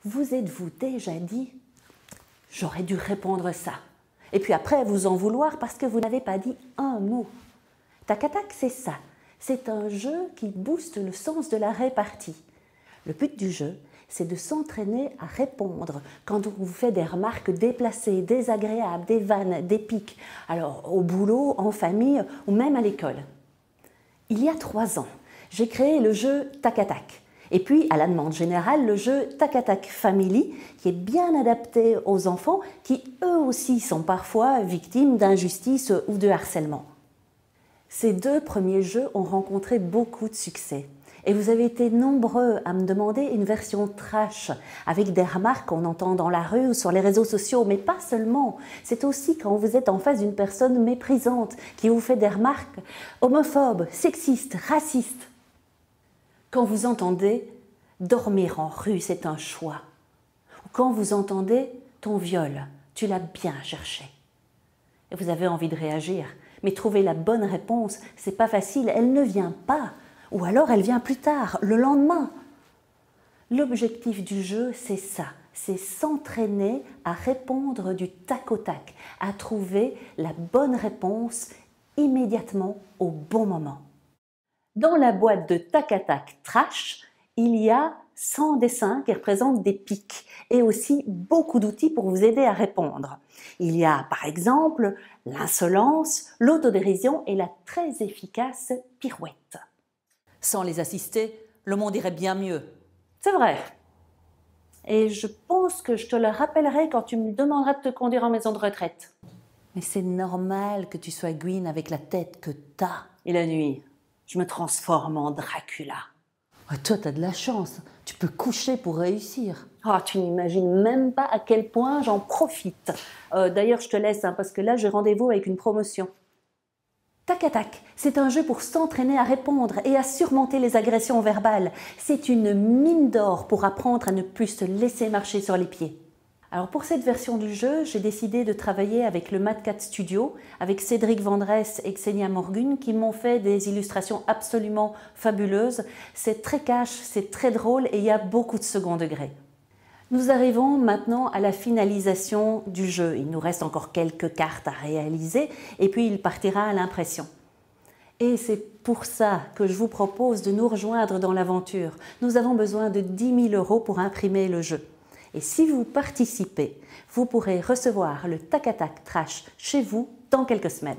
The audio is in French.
vous êtes-vous déjà dit « j'aurais dû répondre ça » et puis après vous en vouloir parce que vous n'avez pas dit un mot. Tac-à-tac, c'est ça. C'est un jeu qui booste le sens de la répartie. Le but du jeu, c'est de s'entraîner à répondre quand on vous fait des remarques déplacées, désagréables, des vannes, des piques, alors au boulot, en famille ou même à l'école. Il y a 3 ans, j'ai créé le jeu Tac-à-tac. Et puis, à la demande générale, le jeu Tac-à-tac Family, qui est bien adapté aux enfants qui, eux aussi, sont parfois victimes d'injustice ou de harcèlement. Ces 2 premiers jeux ont rencontré beaucoup de succès. Et vous avez été nombreux à me demander une version trash, avec des remarques qu'on entend dans la rue ou sur les réseaux sociaux, mais pas seulement. C'est aussi quand vous êtes en face d'une personne méprisante, qui vous fait des remarques homophobes, sexistes, racistes. Quand vous entendez « dormir en rue, c'est un choix » ou quand vous entendez « ton viol, tu l'as bien cherché » et vous avez envie de réagir, mais trouver la bonne réponse, c'est pas facile, elle ne vient pas, ou alors elle vient plus tard, le lendemain. L'objectif du jeu, c'est ça, c'est s'entraîner à répondre du tac au tac, à trouver la bonne réponse immédiatement au bon moment. Dans la boîte de Tac-à-tac Trash, il y a 100 dessins qui représentent des pics et aussi beaucoup d'outils pour vous aider à répondre. Il y a par exemple l'insolence, l'autodérision et la très efficace pirouette. Sans les assister, le monde irait bien mieux. C'est vrai. Et je pense que je te le rappellerai quand tu me demanderas de te conduire en maison de retraite. Mais c'est normal que tu sois Gwyn avec la tête que t'as. Et la nuit, je me transforme en Dracula. Ouais, toi, t'as de la chance. Tu peux coucher pour réussir. Oh, tu n'imagines même pas à quel point j'en profite. D'ailleurs, je te laisse parce que là, j'ai rendez-vous avec une promotion. Tac-à-tac, c'est un jeu pour s'entraîner à répondre et à surmonter les agressions verbales. C'est une mine d'or pour apprendre à ne plus se laisser marcher sur les pieds. Alors pour cette version du jeu, j'ai décidé de travailler avec le Mad Cat Studio, avec Cédric Vendresse et Xenia Morgun qui m'ont fait des illustrations absolument fabuleuses. C'est très cash, c'est très drôle et il y a beaucoup de second degré. Nous arrivons maintenant à la finalisation du jeu. Il nous reste encore quelques cartes à réaliser et puis il partira à l'impression. Et c'est pour ça que je vous propose de nous rejoindre dans l'aventure. Nous avons besoin de 10 000 € pour imprimer le jeu. Et si vous participez, vous pourrez recevoir le Tac-à-tac Trash chez vous dans quelques semaines.